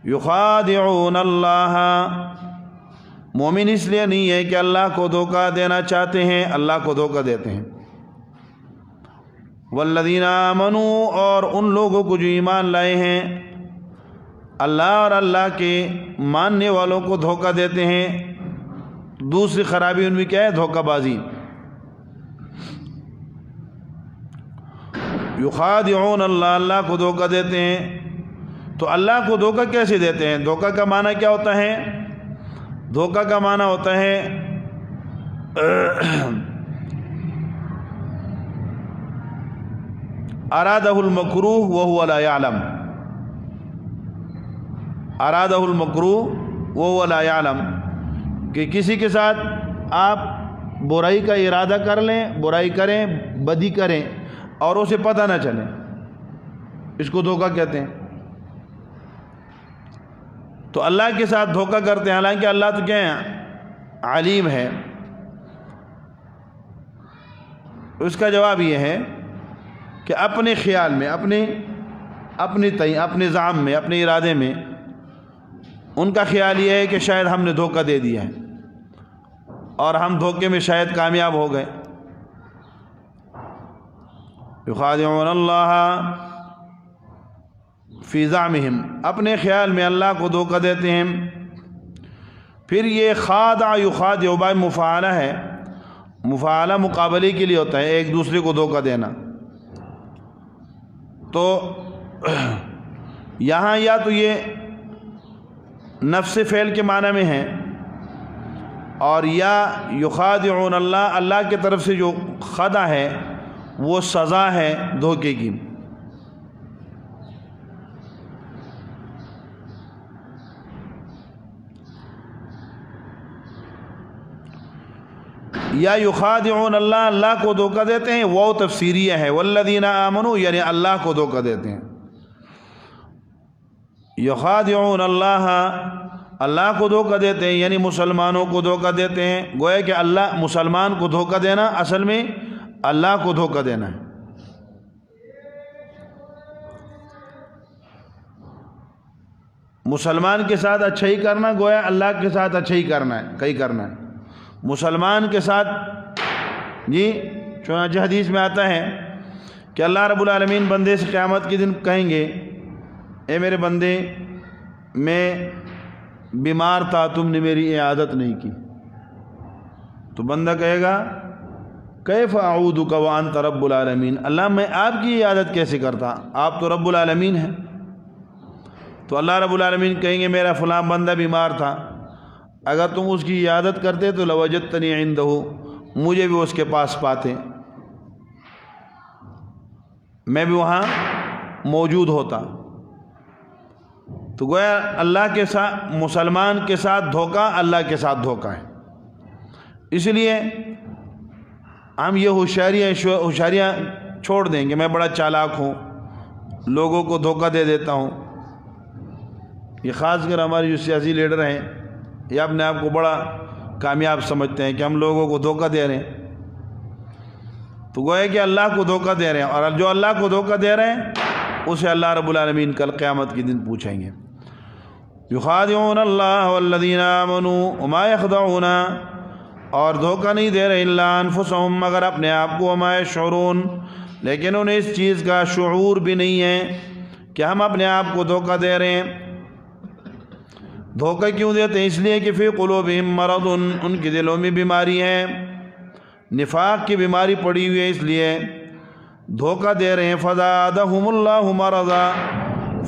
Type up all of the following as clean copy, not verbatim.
یخادعون اللہ، مومن اس لیے نہیں ہے کہ اللہ کو دھوکہ دینا چاہتے ہیں، اللہ کو دھوکہ دیتے ہیں۔ والذین آمنوا، اور ان لوگوں کو جو ایمان لائے ہیں، اللہ اور اللہ کے ماننے والوں کو دھوکہ دیتے ہیں۔ دوسری خرابی ان میں کیا ہے؟ دھوکہ بازی۔ یخادعون اللہ، اللہ کو دھوکہ دیتے ہیں۔ تو اللہ کو دھوکہ کیسے دیتے ہیں؟ دھوکہ کا معنی کیا ہوتا ہے؟ دھوکہ کا معنی ہوتا ہے ارادہ المکروہ وہو لا یعلم، ارادہ المکروہ وہو لا یعلم، کہ کسی کے ساتھ آپ برائی کا ارادہ کر لیں، برائی کریں، بدی کریں اور اسے پتہ نہ چلے، اس کو دھوکہ کہتے ہیں۔ تو اللہ کے ساتھ دھوکہ کرتے ہیں، حالانکہ اللہ تو کیا ہے؟ علیم ہے۔ اس کا جواب یہ ہے کہ اپنے خیال میں، اپنے زعم میں، اپنے ارادے میں ان کا خیال یہ ہے کہ شاید ہم نے دھوکہ دے دیا ہے اور ہم دھوکے میں شاید کامیاب ہو گئے۔ یخادعون اللہ فی زعمہم، اپنے خیال میں اللہ کو دھوکہ دیتے ہیں۔ پھر یہ خادع یخادع بھائی مفاعلہ ہے، مفاعلہ مقابلے کے لیے ہوتا ہے، ایک دوسرے کو دھوکہ دینا۔ تو یہاں یا تو یہ نفس فعل کے معنی میں ہے، اور یا یخادعون اللہ، اللہ کی طرف سے جو خدع ہے وہ سزا ہے دھوکے کی۔ یا یخادعون اللہ، اللہ کو دھوکہ دیتے ہیں، وہ تفسیریہ ہے، والذین آمنوا یعنی اللہ کو دھوکہ دیتے ہیں۔ یخادعون اللہ، اللہ کو دھوکہ دیتے ہیں یعنی مسلمانوں کو دھوکہ دیتے ہیں۔ گویا کہ اللہ مسلمان کو دھوکہ دینا اصل میں اللہ کو دھوکہ دینا ہے۔ مسلمان کے ساتھ اچھائی کرنا گویا اللہ کے ساتھ اچھائی کرنا ہے، کئی کرنا ہے۔ مسلمان کے ساتھ چنانچہ حدیث میں آتا ہے کہ اللہ رب العالمین بندے سے قیامت کے دن کہیں گے، اے میرے بندے، میں بیمار تھا، تم نے میری عیادت نہیں کی۔ تو بندہ کہے گا کیف اعودک وانت رب العالمین، اللہ میں آپ کی عیادت کیسے کرتا، آپ تو رب العالمین ہیں۔ تو اللہ رب العالمین کہیں گے میرا فلاں بندہ بیمار تھا، اگر تم اس کی عیادت کرتے تو لوجدتنی عندہ، مجھے بھی اس کے پاس پاتے، میں بھی وہاں موجود ہوتا۔ تو گویا اللہ کے ساتھ، مسلمان کے ساتھ دھوکہ اللہ کے ساتھ دھوکہ ہے۔ اس لیے ہم یہ ہوشیاریاں چھوڑ دیں کہ میں بڑا چالاک ہوں، لوگوں کو دھوکہ دے دیتا ہوں۔ یہ خاص کر ہمارے جو سیاسی لیڈر ہیں یہ اپنے آپ کو بڑا کامیاب سمجھتے ہیں کہ ہم لوگوں کو دھوکہ دے رہے ہیں۔ تو گویا کہ اللہ کو دھوکہ دے رہے ہیں، اور جو اللہ کو دھوکہ دے رہے ہیں اسے اللہ رب العالمین کل قیامت کے دن پوچھیں گے۔ یخادعون اللہ والذین آمنوا وما یخدعون، اور دھوکہ نہیں دے رہے الا انفسہم مگر اپنے آپ کو، وما یشعرون، لیکن انہیں اس چیز کا شعور بھی نہیں ہے کہ ہم اپنے آپ کو دھوکہ دے رہے ہیں۔ دھوکہ کیوں دیتے ہیں؟ اس لیے کہ فی قلوبہم مرض، ان کے دلوں میں بیماری ہے، نفاق کی بیماری پڑی ہوئی ہے، اس لیے دھوکہ دے رہے ہیں۔ فزادہم اللہ مرضا،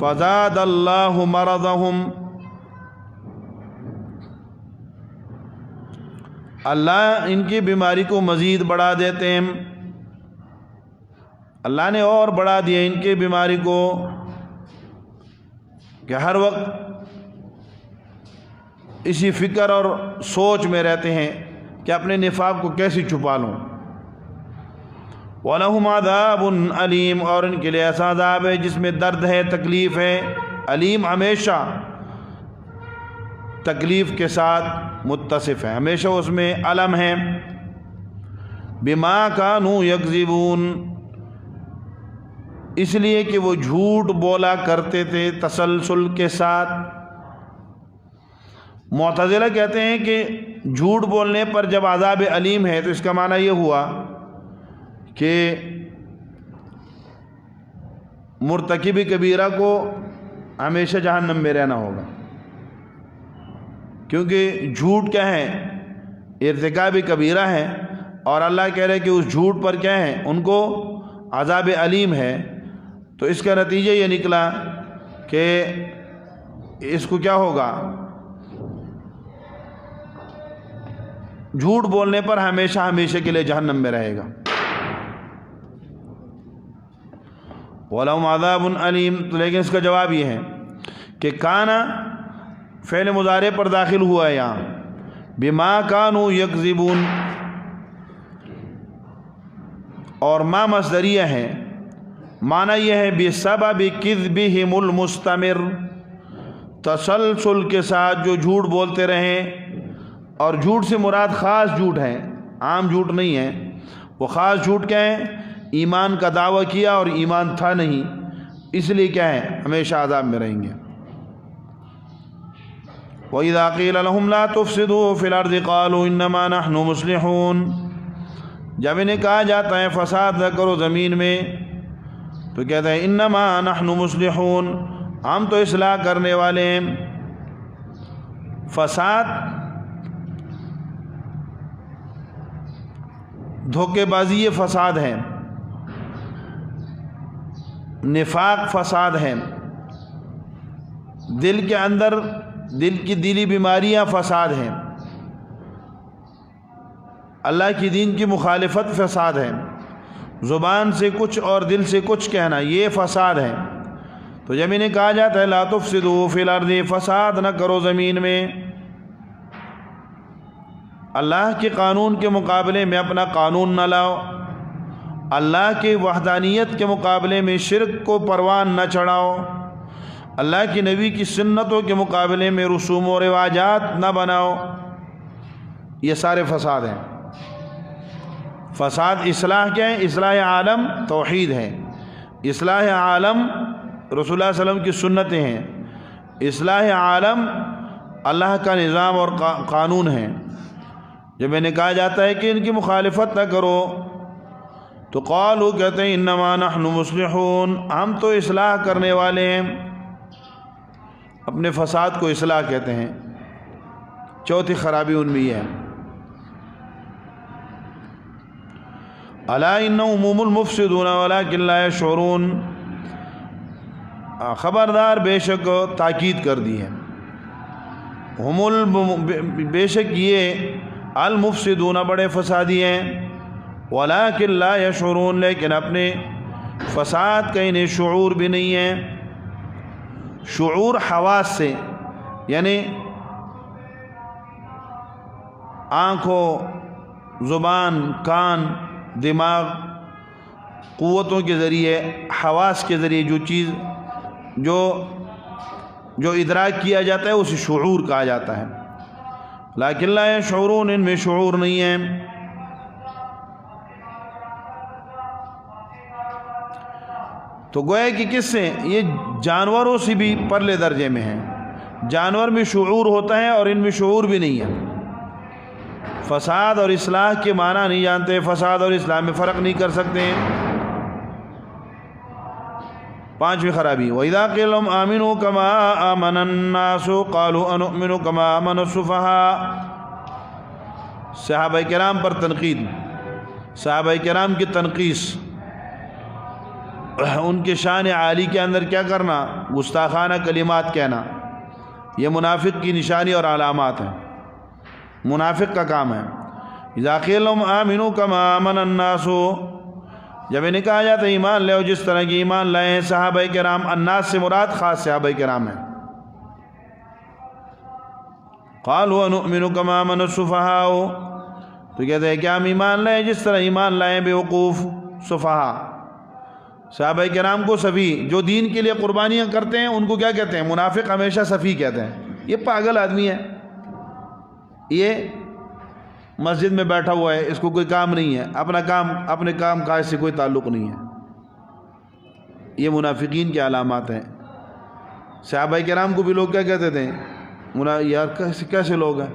فزاد اللہ مرضہم، اللہ ان کی بیماری کو مزید بڑھا دیتے ہیں۔ اللہ نے اور بڑھا دیا ان کی بیماری کو کہ ہر وقت اسی فکر اور سوچ میں رہتے ہیں کہ اپنے نفاق کو کیسے چھپا لوں۔ وَلَهُمْ عَذَابٌ علیم، اور ان کے لیے ایسا عذاب ہے جس میں درد ہے، تکلیف ہے۔ علیم ہمیشہ تکلیف کے ساتھ متصف ہے، ہمیشہ اس میں الم ہے۔ بما كانوا یکذبون، اس لیے کہ وہ جھوٹ بولا کرتے تھے تسلسل کے ساتھ۔ معتزلہ کہتے ہیں کہ جھوٹ بولنے پر جب عذاب علیم ہے تو اس کا معنی یہ ہوا کہ مرتکب کبیرہ کو ہمیشہ جہنم میں رہنا ہوگا، کیونکہ جھوٹ کیا ہے؟ ارتکاب کبیرہ ہے، اور اللہ کہہ رہے کہ اس جھوٹ پر کیا ہے؟ ان کو عذاب علیم ہے۔ تو اس کا نتیجہ یہ نکلا کہ اس کو کیا ہوگا؟ جھوٹ بولنے پر ہمیشہ ہمیشہ کے لیے جہنم میں رہے گا۔ وَلَهُمْ عَذَابٌ عَلِيمٌ، تو لیکن اس کا جواب یہ ہے کہ کانا فعل مضارع پر داخل ہوا ہے یہاں، بما كانوا يكذبون، اور ما مصدریہ ہے، معنی یہ ہے بسبب کذبہم المستمر، تسلسل کے ساتھ جو جھوٹ بولتے رہیں، اور جھوٹ سے مراد خاص جھوٹ ہے، عام جھوٹ نہیں ہے، وہ خاص جھوٹ کیا ہے؟ ایمان کا دعویٰ کیا اور ایمان تھا نہیں، اس لیے کیا ہے؟ ہمیشہ عذاب میں رہیں گے۔ وَإِذَا قِيلَ لَهُمْ لَا تُفْسِدُوا فِي الْأَرْضِ قَالُوا إِنَّمَا نَحْنُ مُصْلِحُونَ، جب انہیں کہا جاتا ہے فساد نہ کرو زمین میں تو کہتے ہیں انما نحن مصلحون، ہم تو اصلاح کرنے والے ہیں۔ فساد دھوکے بازی فساد ہے، نفاق فساد ہے، دل کے اندر دل کی دلی بیماریاں فساد ہیں، اللہ کی دین کی مخالفت فساد ہے، زبان سے کچھ اور دل سے کچھ کہنا یہ فساد ہے۔ تو جب انہیں کہا جاتا ہے لا تفسدوا فی الارض، فساد نہ کرو زمین میں، اللہ کے قانون کے مقابلے میں اپنا قانون نہ لاؤ، اللہ کی وحدانیت کے مقابلے میں شرک کو پروان نہ چڑھاؤ، اللہ کی نبی کی سنتوں کے مقابلے میں رسوم و رواجات نہ بناؤ، یہ سارے فساد ہیں۔ فساد اصلاح کیا ہے؟ اصلاح عالم توحید ہے، اصلاح عالم رسول اللہ صلی اللہ علیہ وسلم کی سنتیں ہیں، اصلاح عالم اللہ کا نظام اور قانون ہے۔ جب انہیں کہا جاتا ہے کہ ان کی مخالفت نہ کرو تو قالوا، کہتے ہیں انما نحن مصلحون، ہم تو اصلاح کرنے والے ہیں، اپنے فساد کو اصلاح کہتے ہیں۔ چوتھی خرابی ان میں یہ ہے الا انهم هم المفسدون ولكن لا يشعرون، خبردار بے شک تاکید کر دی ہے، بے شک یہ المفسدون بڑے فسادی ہیں، ولكن لا يشعرون، لیکن اپنے فساد کا انہیں شعور بھی نہیں ہے۔ شعور حواس سے، یعنی آنکھوں، زبان، کان، دماغ، قوتوں کے ذریعے، حواس کے ذریعے جو چیز جو ادراک کیا جاتا ہے اسے شعور کہا جاتا ہے، لیکن لا يشعرون، ان میں شعور نہیں ہے۔ تو گویا کہ کس سے؟ یہ جانوروں سے بھی پرلے درجے میں ہیں، جانور میں شعور ہوتا ہے اور ان میں شعور بھی نہیں ہے۔ فساد اور اصلاح کے معنی نہیں جانتے، فساد اور اصلاح میں فرق نہیں کر سکتے ہیں۔ پانچویں خرابی وَإِذَا قِيلَ لَهُمْ آمِنُوا كَمَا آمَنَ النَّاسُ قَالُوا أَنُؤْمِنُ كَمَا آمَنَ السُّفَهَاءُ، صحابہ کرام پر تنقید، صحابہ کرام کی تنقیص، ان کے شان عالی کے اندر کیا کرنا؟ گستاخانہ کلمات کہنا، یہ منافق کی نشانی اور علامات ہیں، منافق کا کام ہے۔ اذا قیل لهم آمنوا كما آمن الناس، جب انہیں کہا جاتا ہے ایمان لے جس طرح کی ایمان لائے ہیں صحابہ کرام، الناس سے مراد خاص صحابہ کرام ہیں۔ قالوا نؤمن كما آمن السفهاء، تو کہتے ہیں کہ ہم ایمان لائے جس طرح ایمان لائے بے وقوف سفہاء، صحابہ کرام کو سفی، جو دین کے لیے قربانیاں کرتے ہیں ان کو کیا کہتے ہیں؟ منافق ہمیشہ سفی کہتے ہیں، یہ پاگل آدمی ہے، یہ مسجد میں بیٹھا ہوا ہے، اس کو کوئی کام نہیں ہے، اپنے کام کاج سے کوئی تعلق نہیں ہے، یہ منافقین کی علامات ہیں۔ صحابہ کرام کو بھی لوگ کیا کہتے تھے؟ یار کیسے لوگ ہیں؟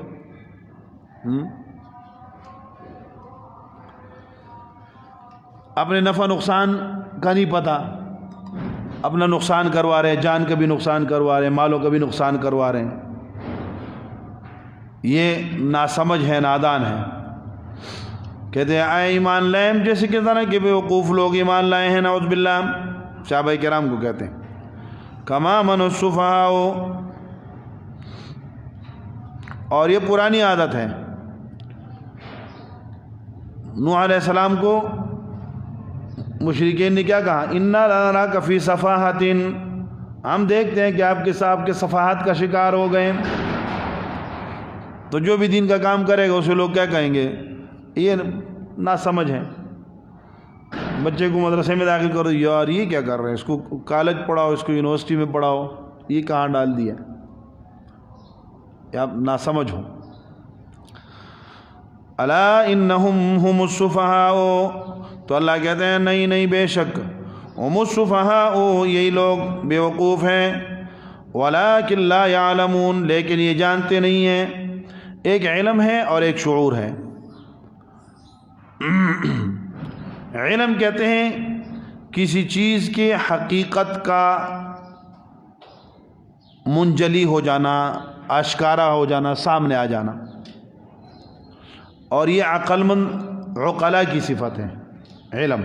اپنے نفع نقصان کا نہیں پتہ، اپنا نقصان کروا رہے ہیں، جان کا بھی نقصان کروا رہے ہیں، مالوں کا بھی نقصان کروا رہے ہیں. یہ ناسمجھ ہے، نادان ہے. کہتے ہیں آئے ایمان لائے جیسے کہ طرح کہ بے وقوف لوگ ایمان لائے ہیں، نعوذ باللہ. صحابہ کرام کو کہتے ہیں کما من السفہاء، اور یہ پرانی عادت ہے. نوح علیہ السلام کو مشرکین نے کیا کہا؟ انا لنراک فی صفاحۃ، ہم دیکھتے ہیں کہ آپ کے صفحات کا شکار ہو گئے. تو جو بھی دین کا کام کرے گا اسے لوگ کیا کہیں گے؟ یہ ناسمجھ ہے. بچے کو مدرسے میں داخل کرو، یار یہ کیا کر رہے ہیں، اس کو کالج پڑھاؤ، اس کو یونیورسٹی میں پڑھاؤ، یہ کہاں ڈال دیا؟ آپ ناسمجھ ہو. الا انہم ہم السفہاء، تو اللہ کہتے ہیں نہیں بے شک ہم السفہاء، یہی لوگ بے وقوف ہیں. ولکن لا یعلمون، لیکن یہ جانتے نہیں ہیں. ایک علم ہے اور ایک شعور ہے. علم کہتے ہیں کسی چیز کے حقیقت کا منجلی ہو جانا، آشکارا ہو جانا، سامنے آ جانا، اور یہ عقل مند عقلاء کی صفت ہے علم.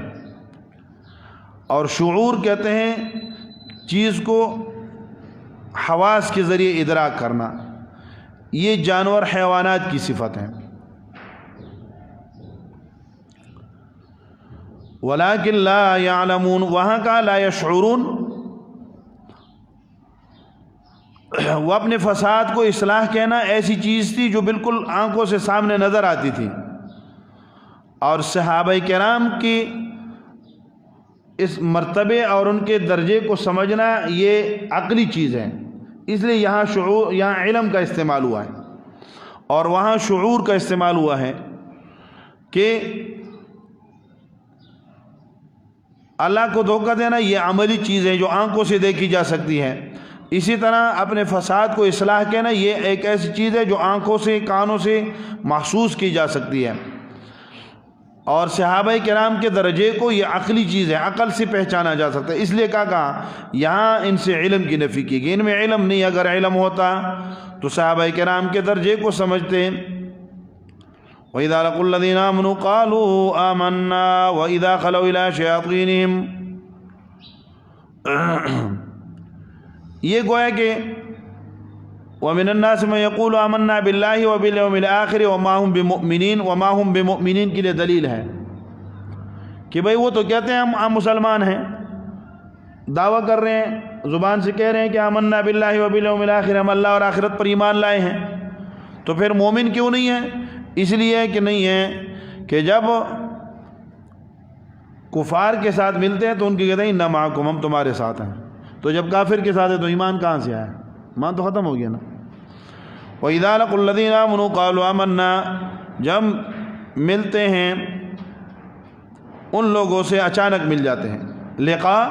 اور شعور کہتے ہیں چیز کو حواس کے ذریعے ادراک کرنا، یہ جانور حیوانات کی صفت ہے. ولیکن لا یعلمون، وہاں کا لا یشعرون، وہ اپنے فساد کو اصلاح کہنا ایسی چیز تھی جو بالکل آنکھوں سے سامنے نظر آتی تھی. اور صحابہ کرام کی اس مرتبے اور ان کے درجے کو سمجھنا یہ عقلی چیز ہے. اس لیے یہاں علم کا استعمال ہوا ہے اور وہاں شعور کا استعمال ہوا ہے کہ اللہ کو دھوکہ دینا یہ عملی چیز ہے جو آنکھوں سے دیکھی جا سکتی ہے. اسی طرح اپنے فساد کو اصلاح کہنا یہ ایک ایسی چیز ہے جو آنکھوں سے، کانوں سے محسوس کی جا سکتی ہے. اور صحابہ کرام کے درجے کو یہ عقلی چیز ہے، عقل سے پہچانا جا سکتا ہے. اس لیے کہا یہاں ان سے علم کی نفی کی گئی. ان میں علم نہیں، اگر علم ہوتا تو صحابہ کرام کے درجے کو سمجھتے. وَإِذَا لَقُوا الَّذِينَ آمَنُوا قَالُوا آمَنَّا وَإِذَا خَلَوْا إِلَىٰ شَيَاطِينِهِمْ، یہ گویا کہ وَمِنَ النَّاسِ مَن يَقُولُ آمَنَّا بِاللَّهِ وَبِالْيَوْمِ الْآخِرِ وَمَا هُمْ بِمُؤْمِنِينَ کے لیے دلیل ہے کہ بھئی وہ تو کہتے ہیں ہم مسلمان ہیں، دعویٰ کر رہے ہیں، زبان سے کہہ رہے ہیں کہ آمنا باللہ وبالیوم الآخر، ہم اللہ اور آخرت پر ایمان لائے ہیں. تو پھر مومن کیوں نہیں ہے؟ اس لیے کہ نہیں ہے کہ جب کفار کے ساتھ ملتے ہیں تو ان کی کہتے ہیں انا معکم، ہم تمہارے ساتھ ہیں. تو جب کافر کے ساتھ ہے تو ایمان کہاں سے آیا؟ ایمان تو ختم ہو گیا نا. وَإِذَا لَقُوا الَّذِينَ آمَنُوا قَالُوا آمَنَّا، جب ملتے ہیں ان لوگوں سے اچانک مل جاتے ہیں. لقاء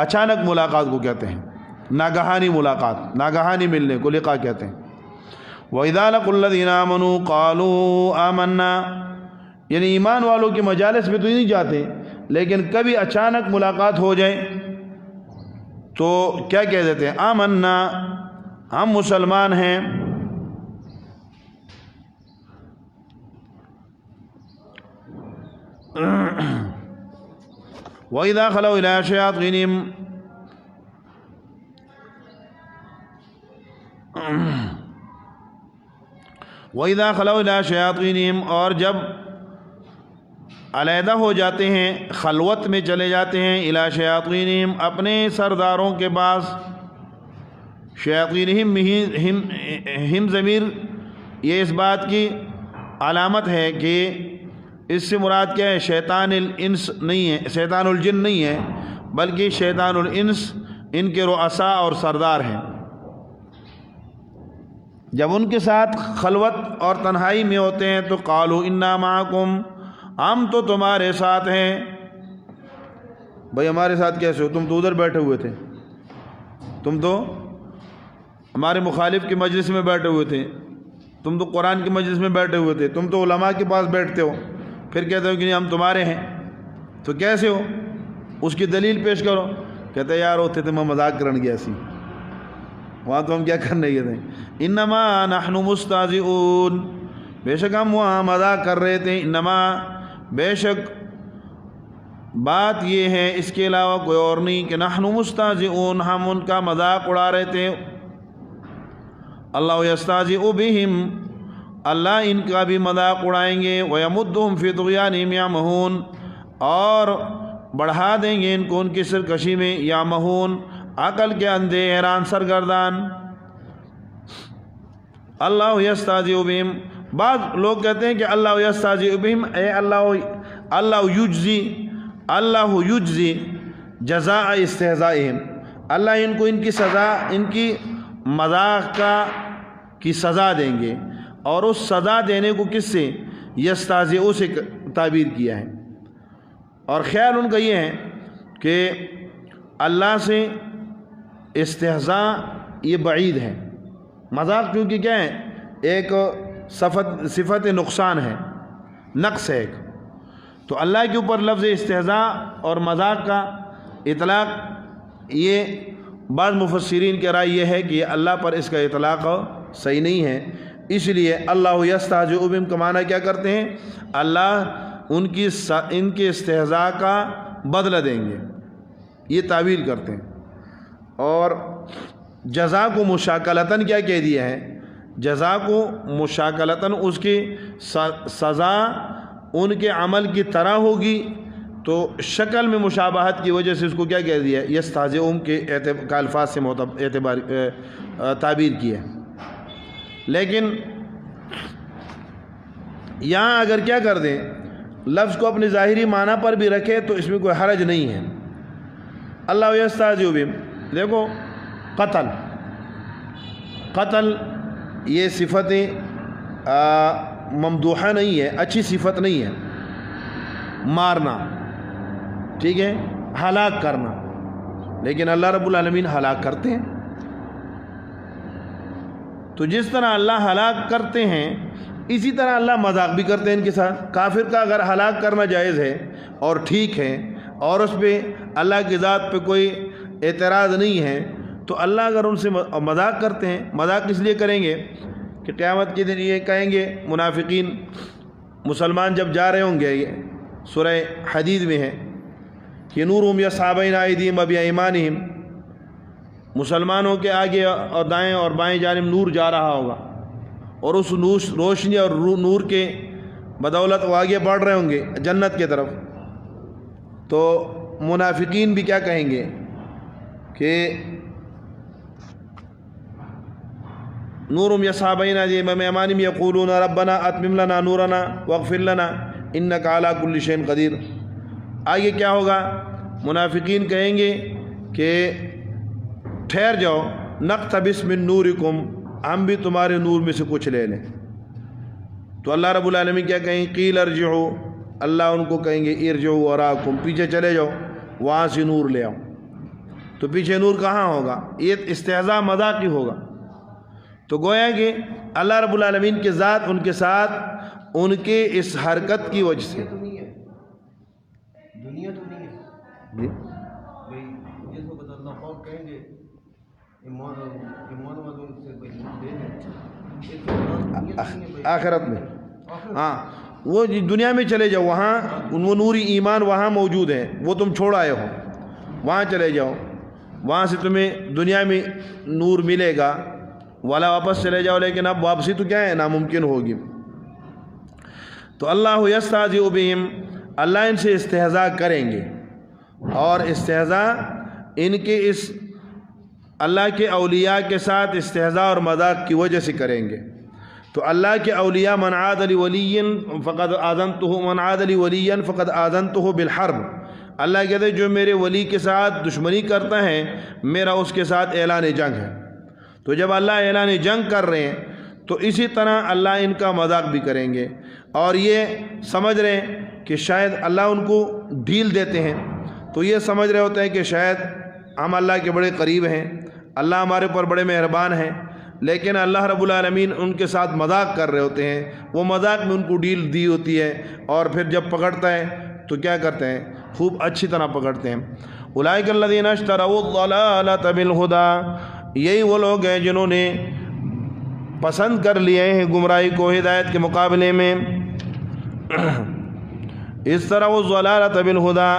اچانک ملاقات کو کہتے ہیں، ناگہانی ملاقات، ناگہانی ملنے کو لقاء کہتے ہیں. وَإِذَا لَقُوا الَّذِينَ آمَنُوا قَالُوا آمَنَّا، یعنی ایمان والوں کی مجالس میں تو نہیں جاتے، لیکن کبھی اچانک ملاقات ہو جائے تو کیا کہہ دیتے ہیں؟ آمنا، ہم مسلمان ہیں. وَإِذَا خَلَوْا إِلَىٰ شَيَاطِينِهِمْ، وَإِذَا خَلَوْا إِلَىٰ شَيَاطِينِهِمْ، اور جب علیحدہ ہو جاتے ہیں، خلوت میں چلے جاتے ہیں، الی شیاطینہم، اپنے سرداروں کے پاس. شیاطینہم ہم ضمیر یہ اس بات کی علامت ہے کہ اس سے مراد کیا ہے؟ شیطان الانس نہیں ہے، شیطان الجن نہیں ہے، بلکہ شیطان الانس ان کے رؤساء اور سردار ہیں. جب ان کے ساتھ خلوت اور تنہائی میں ہوتے ہیں تو قالوا انا معکم، ہم تو تمہارے ساتھ ہیں. بھائی ہمارے ساتھ کیسے ہو؟ تم تو ادھر بیٹھے ہوئے تھے، تم تو ہمارے مخالف کی مجلس میں بیٹھے ہوئے تھے، تم تو قرآن کی مجلس میں بیٹھے ہوئے تھے، تم تو علماء کے پاس بیٹھتے ہو، پھر کہتے ہو کہ نہیں ہم تمہارے ہیں، تو کیسے ہو؟ اس کی دلیل پیش کرو۔ کہتے یار ہوتے تھے میں مذاق کرن گیا سی، وہاں تو ہم کیا کرنے گئے تھے؟ انما نحن مستہزئون، بے شک ہم وہاں مذاق کر رہے تھے۔ انما، بے شک بات یہ ہے، اس کے علاوہ کوئی اور نہیں کہ نحن مستہزئون، ہم ان کا مذاق اڑا رہے تھے۔ اللہ یستہزئ بہم، اللہ ان کا بھی مذاق اڑائیں گے۔ ویمدہم فی طغیانہم یعمہون، اور بڑھا دیں گے ان کو ان کی سرکشی میں، یعمہون عقل کے اندھے، حیران سرگردان۔ اللہ یستہزئ بہم، بعض لوگ کہتے ہیں کہ اللہ یستہزئ بہم اے اللہ یجزی جزاء استہزائہم، اللہ ان کو ان کی سزا، ان کی مذاق کی سزا دیں گے، اور اس سزا دینے کو کس سے؟ یستہزئ سے تعبیر کیا ہے، اور خیال ان کا یہ ہے کہ اللہ سے استہزاء یہ بعید ہے، مذاق کیونکہ کیا ہے؟ ایک صفت نقصان ہے، نقص ہے ایک، تو اللہ کے اوپر لفظ استہزاء اور مذاق کا اطلاق، یہ بعض مفسرین کی رائے یہ ہے کہ اللہ پر اس کا اطلاق صحیح نہیں ہے، اس لیے اللہ یستہزئ بہم کا معنی کیا کرتے ہیں؟ اللہ ان کے استہزاء کا بدلہ دیں گے، یہ تعویل کرتے ہیں۔ اور جزا کو مشاکلتاً کیا کہہ دیا ہے؟ جزا کو مشاکلتاً اس کی سزا ان کے عمل کی طرح ہوگی، تو شکل میں مشابہت کی وجہ سے اس کو کیا کہہ دیا ہے؟ یستہزئ کے الفاظ سے تعبیر کی ہے۔ لیکن یہاں اگر کیا کر دیں، لفظ کو اپنے ظاہری معنی پر بھی رکھے تو اس میں کوئی حرج نہیں ہے۔ اللہ یستہزئ بہم، دیکھو قتل یہ صفت ممدوحہ نہیں ہے، اچھی صفت نہیں ہے، مارنا، ٹھیک ہے، ہلاک کرنا، لیکن اللہ رب العالمین ہلاک کرتے ہیں۔ تو جس طرح اللہ ہلاک کرتے ہیں اسی طرح اللہ مذاق بھی کرتے ہیں ان کے ساتھ۔ کافر کا اگر ہلاک کرنا جائز ہے اور ٹھیک ہے، اور اس پہ اللہ کی ذات پہ کوئی اعتراض نہیں ہے، تو اللہ اگر ان سے مذاق کرتے ہیں، مذاق اس لیے کریں گے کہ قیامت کے دن یہ کہیں گے منافقین، مسلمان جب جا رہے ہوں گے، یہ سورہ حدید میں ہے کہ نورہم یسعی بین ایدیہم وبایمانہم، مسلمانوں کے آگے اور دائیں اور بائیں جانب نور جا رہا ہوگا، اور اس روشنی اور نور کے بدولت وہ آگے بڑھ رہے ہوں گے جنت کی طرف۔ تو منافقین بھی کیا کہیں گے کہ نورہم یسعی بین ایدیہم وبایمانہم یقولون ربنا اتمم لنا نورنا واغفر لنا انک علی کل شیء قدیر۔ آگے کیا ہوگا؟ منافقین کہیں گے کہ ٹھہر جاؤ، نقتبس من نورکم، ہم بھی تمہارے نور میں سے کچھ لے لیں۔ تو اللہ رب العالمین کیا کہیں؟ قیل ارجعوا، اللہ ان کو کہیں گے ارجعوا وراءکم، پیچھے چلے جاؤ، وہاں سے نور لے آؤ۔ تو پیچھے نور کہاں ہوگا؟ یہ استہزاء مذاق ہی ہوگا۔ تو گویا کہ اللہ رب العالمین کے ذات ان کے ساتھ ان کے اس حرکت کی وجہ سے دنیا تو نہیں ہے جی بھائی، جس وقت اللہ پاک کہیں گے ایمان والوں سے آخرت میں، ہاں وہ دنیا میں چلے جاؤ، وہاں وہ نوری ایمان وہاں موجود ہے، وہ تم چھوڑ آئے ہو، وہاں چلے جاؤ، وہاں سے تمہیں دنیا میں نور ملے گا، والا واپس چلے جاؤ، لیکن اب واپسی تو کیا ہے؟ ناممکن ہوگی۔ تو اللہ یستہزئ بہم، اللہ ان سے استہزاء کریں گے، اور استہزاء ان کے اس اللہ کے اولیاء کے ساتھ استہزاء اور مذاق کی وجہ سے کریں گے۔ تو اللہ کے اولیاء من عاد لی ولیا فقد آذنتہ بالحرب، اللہ کہتے ہیں جو میرے ولی کے ساتھ دشمنی کرتا ہے میرا اس کے ساتھ اعلان جنگ ہے۔ تو جب اللہ اعلان جنگ کر رہے ہیں تو اسی طرح اللہ ان کا مذاق بھی کریں گے، اور یہ سمجھ رہے ہیں کہ شاید اللہ ان کو ڈھیل دیتے ہیں، تو یہ سمجھ رہے ہوتے ہیں کہ شاید ہم اللہ کے بڑے قریب ہیں، اللہ ہمارے اوپر بڑے مہربان ہیں، لیکن اللہ رب العالمین ان کے ساتھ مذاق کر رہے ہوتے ہیں، وہ مذاق میں ان کو ڈیل دی ہوتی ہے، اور پھر جب پکڑتا ہے تو کیا کرتے ہیں؟ خوب اچھی طرح پکڑتے ہیں۔ اولئک الذین اشتروا الضلالۃ بالہدی، یہی وہ لوگ ہیں جنہوں نے پسند کر لیے ہیں گمراہی کو ہدایت کے مقابلے میں۔ اشتروا الضلالۃ بالہدی،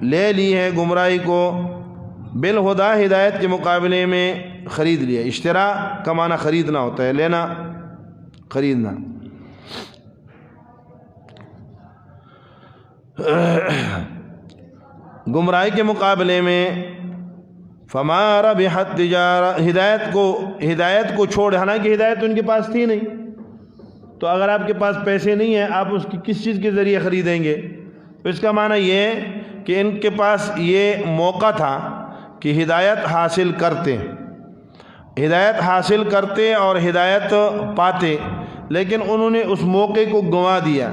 لے لی ہے گمراہی کو بالہدی، ہدایت کے مقابلے میں خرید لیا۔ اشترا کا معنی خریدنا ہوتا ہے، لینا، خریدنا۔ گمراہی کے مقابلے میں فما ربحت تجارت، ہدایت کو چھوڑ، حالانکہ ہدایت ان کے پاس تھی نہیں، تو اگر آپ کے پاس پیسے نہیں ہیں آپ اس کی کس چیز کے ذریعے خریدیں گے؟ تو اس کا معنی یہ ہے کہ ان کے پاس یہ موقع تھا کہ ہدایت حاصل کرتے اور ہدایت پاتے، لیکن انہوں نے اس موقع کو گنوا دیا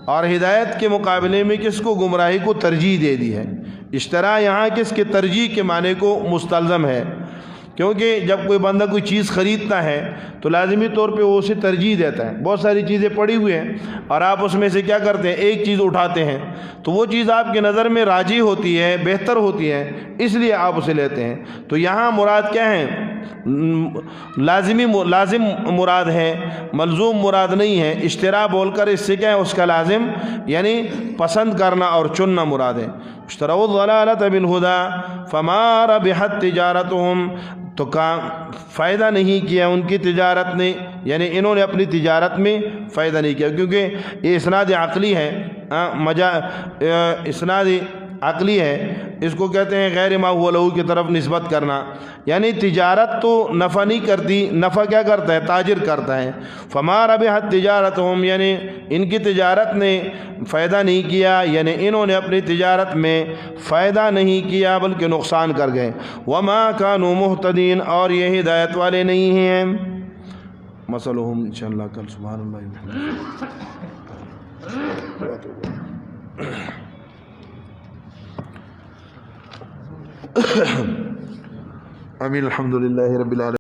اور ہدایت کے مقابلے میں کس کو؟ گمراہی کو ترجیح دے دی ہے۔ اشترا یہاں کس کے؟ ترجیح کے معنی کو مستلزم ہے، کیونکہ جب کوئی بندہ کوئی چیز خریدتا ہے تو لازمی طور پہ وہ اسے ترجیح دیتا ہے۔ بہت ساری چیزیں پڑی ہوئی ہیں اور آپ اس میں سے کیا کرتے ہیں؟ ایک چیز اٹھاتے ہیں، تو وہ چیز آپ کی نظر میں راجی ہوتی ہے، بہتر ہوتی ہے، اس لیے آپ اسے لیتے ہیں۔ تو یہاں مراد کیا ہے؟ لازم مراد ہے، ملزوم مراد نہیں ہے۔ اشترا بول کر اس سے کیا ہے؟ اس کا لازم یعنی پسند کرنا اور چننا مراد ہے۔ اشتروا الضلالۃ بالہدی فما ربحت تجارتہم، تو فائدہ نہیں کیا ان کی تجارت نے، یعنی انہوں نے اپنی تجارت میں فائدہ نہیں کیا، کیونکہ یہ اسناد عقلی ہے، اسناد عقلی ہے، اس کو کہتے ہیں غیر ما هو له کی طرف نسبت کرنا، یعنی تجارت تو نفع نہیں کرتی، نفع کیا کرتا ہے؟ تاجر کرتا ہے۔ فما ربحت تجارتہم، یعنی ان کی تجارت نے فائدہ نہیں کیا، یعنی انہوں نے اپنی تجارت میں فائدہ نہیں کیا بلکہ نقصان کر گئے۔ وما كانوا مہتدین، اور یہ ہدایت والے نہیں ہیں۔ مثلہم انشاءاللہ کل سبحان اللہ امین الحمدللہ رب العالمین۔